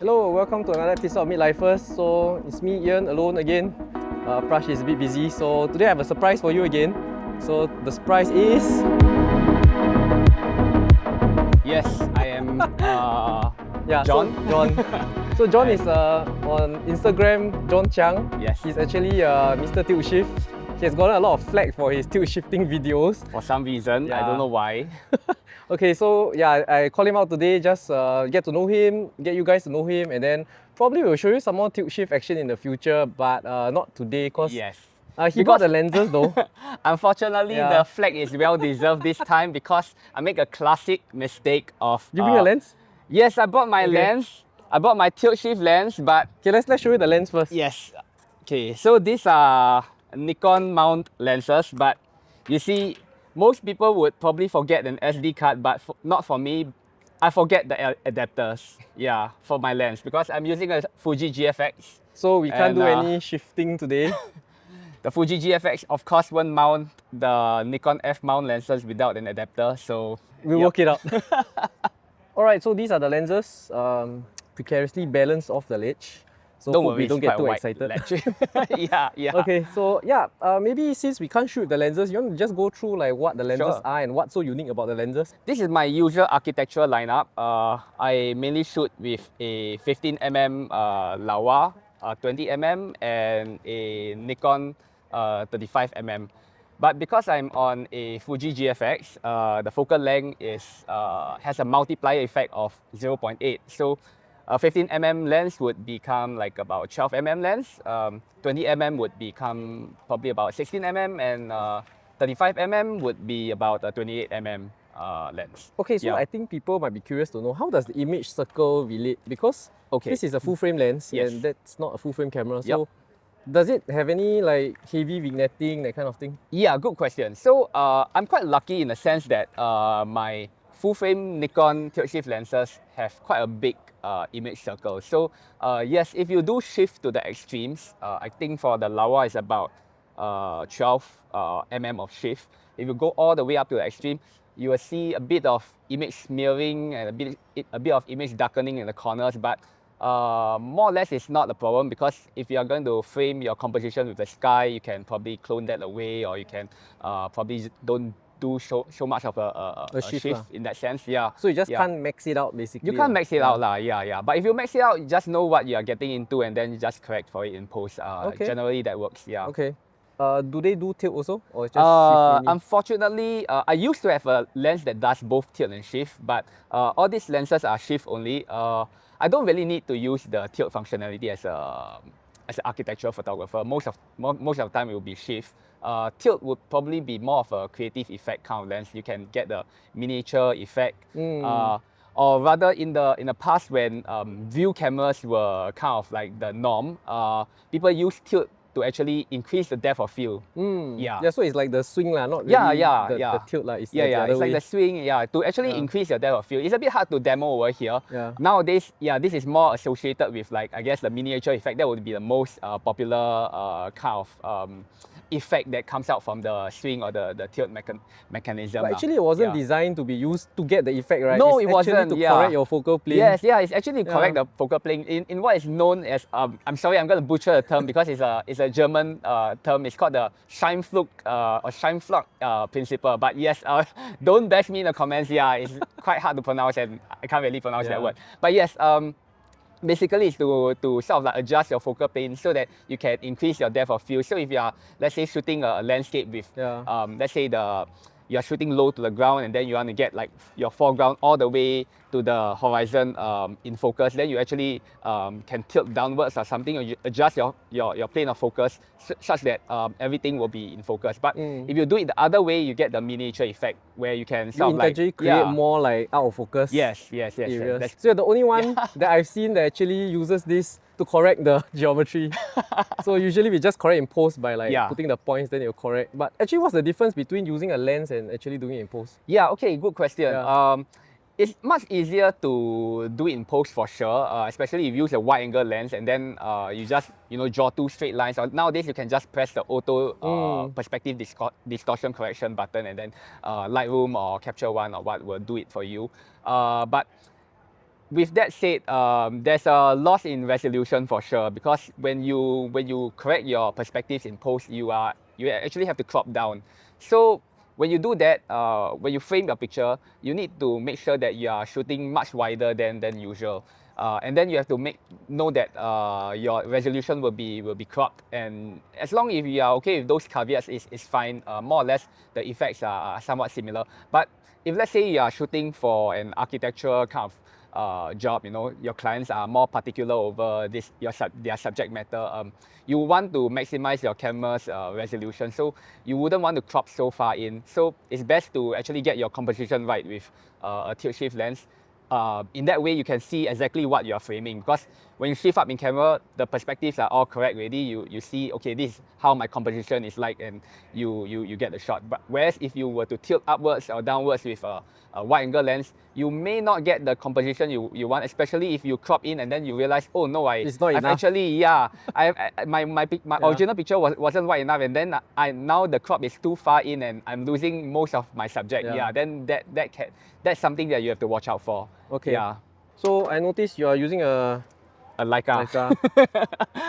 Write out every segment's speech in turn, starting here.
Hello, welcome to another episode of Midlifers. So it's me, Ian, alone again. Prash is a bit busy, so today I have a surprise for you again. So the surprise is... Yes, I am Jon. Jon. So Jon is on Instagram, Jon Chiang. Yes. He's actually Mr. Tilt Shift. He has gotten a lot of flack for his tilt shifting videos. For some reason, I Yeah. don't know why. Okay, so yeah, I call him out today, just get to know him, get you guys to know him, and then probably we'll show you some more tilt shift action in the future, but not today because Yes. he bought the lenses though. Unfortunately, Yeah. the flag is well deserved this time because I make a classic mistake of... You bring a lens? Yes, I bought my Okay. lens. I bought my tilt shift lens, but... Okay, let's show you the lens first. Yes. Okay, so these are Nikon mount lenses, but you see, most people would probably forget an SD card, but not for me. I forget the adapters, yeah, for my lens because I'm using a Fuji GFX. So we can't And, do any shifting today. The Fuji GFX, of course, won't mount the Nikon F mount lenses without an adapter, so... We'll work it out. Alright, so these are the lenses, precariously balanced off the ledge. So Don't hope worry, we don't it's get quite too a excited. wide yeah, yeah. Okay, so yeah, maybe since we can't shoot the lenses, you want to just go through like what the lenses Sure. are and what's so unique about the lenses? This is my usual architectural lineup. I mainly shoot with a 15mm Laowa, 20mm, and a Nikon 35mm. But because I'm on a Fuji GFX, the focal length has a multiplier effect of 0.8. So a 15mm lens would become like about 12mm lens. 20mm would become probably about 16mm, and 35mm would be about a 28mm lens. Okay, so Yeah. I think people might be curious to know how does the image circle relate, because this is a full frame lens Yes. and that's not a full frame camera. Yep. So does it have any like heavy vignetting, that kind of thing? Yeah, good question. So I'm quite lucky in the sense that my full frame Nikon tilt shift lenses have quite a big image circle. So yes, if you do shift to the extremes, I think for the Laowa is about 12 mm of shift. If you go all the way up to the extreme, you will see a bit of image smearing and a bit of image darkening in the corners, but more or less it's not a problem because if you are going to frame your composition with the sky, you can probably clone that away, or you can probably don't do so much of a shift in that sense. Yeah. So you just can't max it out basically. You can't max it out, yeah. But if you max it out, you just know what you are getting into and then you just correct for it in post. Okay. Generally that works, yeah. Okay. Do they do tilt also, or just shift mainly? Unfortunately, I used to have a lens that does both tilt and shift, but all these lenses are shift only. I don't really need to use the tilt functionality as an architectural photographer. Most of the time it will be shift. Tilt would probably be more of a creative effect kind of lens. You can get the miniature effect. Or rather, in the past when view cameras were kind of like the norm, people use tilt to actually increase the depth of field. Yeah, so it's like the swing lah, not really the tilt lah. It's the other it's way. like the swing, to actually increase your depth of field. It's a bit hard to demo over here. Yeah. Nowadays, this is more associated with like, I guess, the miniature effect. That would be the most popular kind of effect that comes out from the swing or the tilt mechanism. But actually it wasn't designed to be used to get the effect, right? No, it's it wasn't, actually to correct your focal plane. Yes, it's actually correct the focal plane in what is known as, I'm sorry, I'm going to butcher the term because it's a German term. It's called the Scheinflug or Scheinflug principle. But yes, don't bash me in the comments. Yeah, it's quite hard to pronounce and I can't really pronounce that word. But yes, basically it's to sort of like adjust your focal plane so that you can increase your depth of field. So if you are, let's say, shooting a landscape with, let's say you're shooting low to the ground and then you want to get like your foreground all the way to the horizon in focus, then you actually can tilt downwards or something, or you adjust your plane of focus such that everything will be in focus. But if you do it the other way, you get the miniature effect where you can sort of like create more like out of focus. Yes. areas. So you're the only one that I've seen that actually uses this to correct the geometry. So usually we just correct in post by like putting the points, then it'll correct. But actually, what's the difference between using a lens and actually doing it in post? Yeah, okay, good question. It's much easier to do it in post for sure, especially if you use a wide angle lens and then you just draw two straight lines. Or nowadays you can just press the auto perspective distortion correction button and then Lightroom or Capture One or what will do it for you. But with that said, there's a loss in resolution for sure, because when you correct your perspectives in post, you actually have to crop down. So when you do that, when you frame your picture, you need to make sure that you are shooting much wider than usual. And then you have to know that your resolution will be cropped, and as long as you are okay with those caveats, is fine. More or less, the effects are somewhat similar. But if let's say you are shooting for an architectural kind of job, your clients are more particular over their subject matter. You want to maximize your camera's resolution, so you wouldn't want to crop so far in. So it's best to actually get your composition right with a tilt shift lens. In that way, you can see exactly what you're framing, because when you shift up in camera, the perspectives are all correct already. You see, okay, this is how my composition is like, and you get the shot. But whereas if you were to tilt upwards or downwards with a wide angle lens, you may not get the composition you want, especially if you crop in and then you realize, oh no, It's not I've enough. actually, my original picture wasn't wide enough, and then now the crop is too far in and I'm losing most of my subject. Yeah. Then that's something that you have to watch out for. Okay. Yeah. So I noticed you are using a Leica.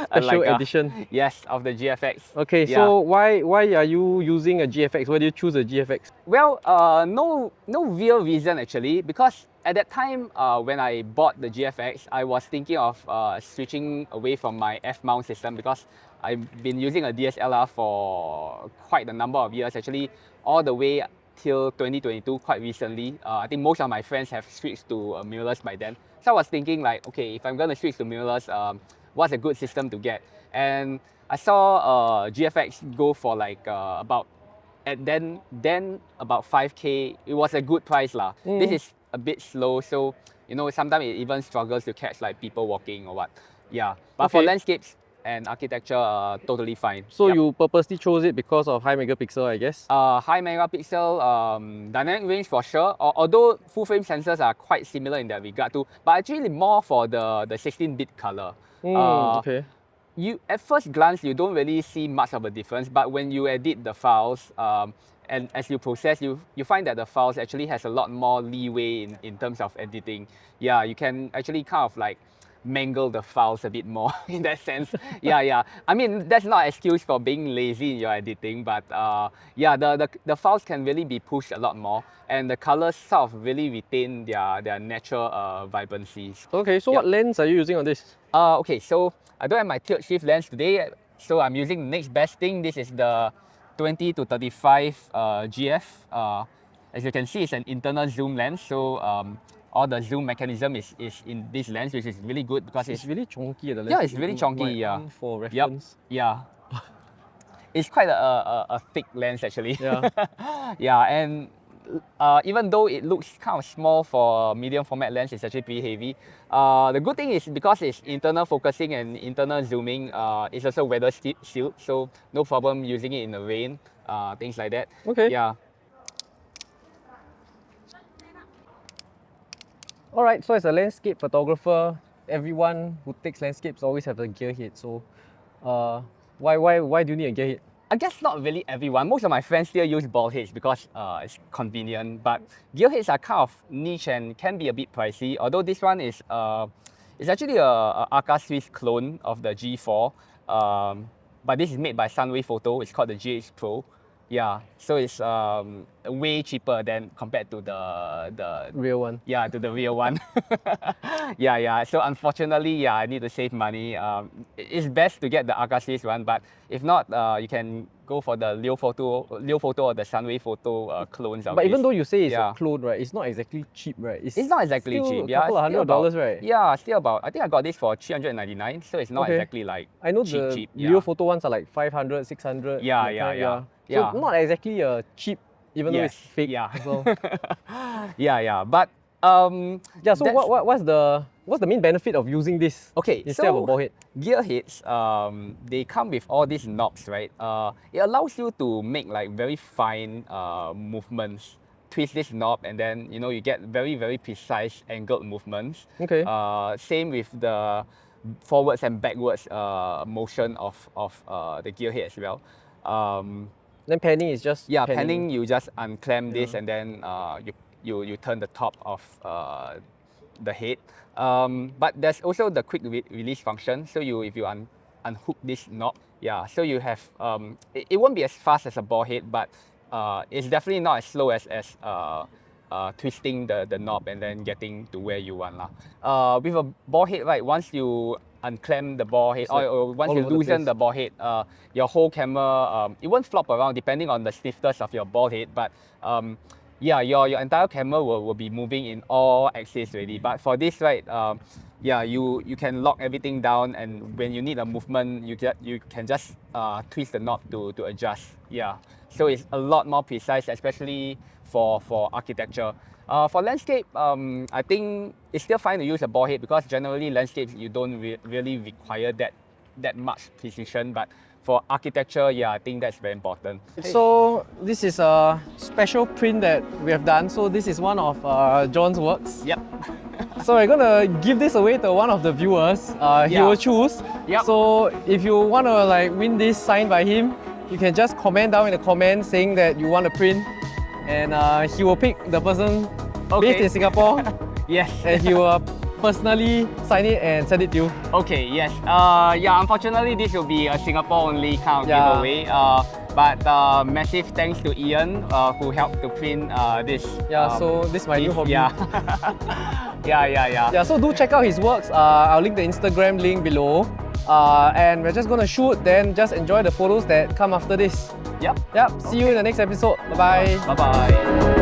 special edition. Yes, of the GFX. Okay, Yeah. so why are you using a GFX? Why did you choose a GFX? Well, no real reason actually, because at that time when I bought the GFX, I was thinking of switching away from my F-mount system, because I've been using a DSLR for quite a number of years, actually all the way till 2022, quite recently. I think most of my friends have switched to mirrorless by then. So I was thinking like, okay, if I'm gonna switch to mirrorless, what's a good system to get? And I saw GFX go for like about about 5K. It was a good price lah. This is a bit slow, so sometimes it even struggles to catch like people walking or what. Yeah, but for landscapes and architecture, totally fine. So you purposely chose it because of high megapixel, I guess? High megapixel, dynamic range for sure. Although full frame sensors are quite similar in that regard too, but actually more for the 16-bit color. Okay. At first glance, you don't really see much of a difference, but when you edit the files, and as you process, you find that the files actually has a lot more leeway in terms of editing. Yeah, you can actually kind of like mangle the files a bit more in that sense. Yeah. I mean, that's not an excuse for being lazy in your editing, but yeah, the files can really be pushed a lot more, and the colors sort of really retain their natural vibrancies. Okay, so what lens are you using on this? Okay, so I don't have my tilt shift lens today, so I'm using the next best thing. This is the 20 to 35 GF. As you can see, it's an internal zoom lens, so all the zoom mechanism is in this lens, which is really good because it's really chunky. The lens. Yeah, it's really chunky. Yeah, for reference. Yeah. It's quite a thick lens actually. Yeah. Yeah, and even though it looks kind of small for a medium format lens, it's actually pretty heavy. The good thing is because it's internal focusing and internal zooming, it's also weather sealed, so no problem using it in the rain, things like that. Okay. Yeah. Alright, so as a landscape photographer, everyone who takes landscapes always have a gear head. So why do you need a gear head? I guess not really everyone. Most of my friends still use ball heads because it's convenient. But gear heads are kind of niche and can be a bit pricey. Although this one is it's actually a Arca Swiss clone of the G4. But this is made by Sunway Photo. It's called the GH Pro. Yeah, so it's way cheaper than compared to the real one. Yeah, to the real one. Yeah. So unfortunately, yeah, I need to save money. It's best to get the Arca Swiss one, but if not, you can go for the Leo Photo or the Sunway Photo clones of But even this. though you say it's a clone, right? It's not exactly cheap, right? It's not exactly cheap. Yeah, a couple $100, right? Yeah, still about. I think I got this for $399, so it's not exactly like I know cheap. Leo Photo ones are like 500, 600. Yeah. So not exactly cheap, even though it's fake. Yeah. So. Yeah. But yeah. So what's the main benefit of using this? Okay, instead of a ball head? Gear heads, they come with all these knobs, right? It allows you to make like very fine movements. Twist this knob, and then you get very, very precise angled movements. Okay. Same with the forwards and backwards motion of the gear head as well. Then panning is just panning. You just unclamp this, and then you turn the top of the head. But there's also the quick release function. So if you unhook this knob, yeah, so you have, it won't be as fast as a ball head, but it's definitely not as slow as twisting the knob and then getting to where you want. With a ball head, right, once you unclamp the ball head, or once you loosen the ball head, your whole camera, it won't flop around depending on the stiffness of your ball head, but yeah, your entire camera will be moving in all axes already. But for this, right, yeah, you can lock everything down, and when you need a movement, you can just twist the knob to adjust. Yeah, so it's a lot more precise, especially for architecture. For landscape, I think it's still fine to use a ball head because generally landscapes you don't really require that much precision. But for architecture, yeah, I think that's very important. So this is a special print that we have done. So this is one of Jon's works. Yep. So we're gonna give this away to one of the viewers. He will choose. Yep. So if you want to like win this signed by him, you can just comment down in the comments saying that you want a print, and he will pick the person based in Singapore. Yes. And he will personally sign it and send it to you. Okay, yes. Yeah, unfortunately this will be a Singapore only kind of giveaway. But massive thanks to Ian who helped to print this. Yeah, so this is my new hobby. Yeah. Yeah, so do check out his works. I'll link the Instagram link below. And we're just gonna shoot, then just enjoy the photos that come after this. Yep. See you in the next episode. Bye-bye. Bye-bye.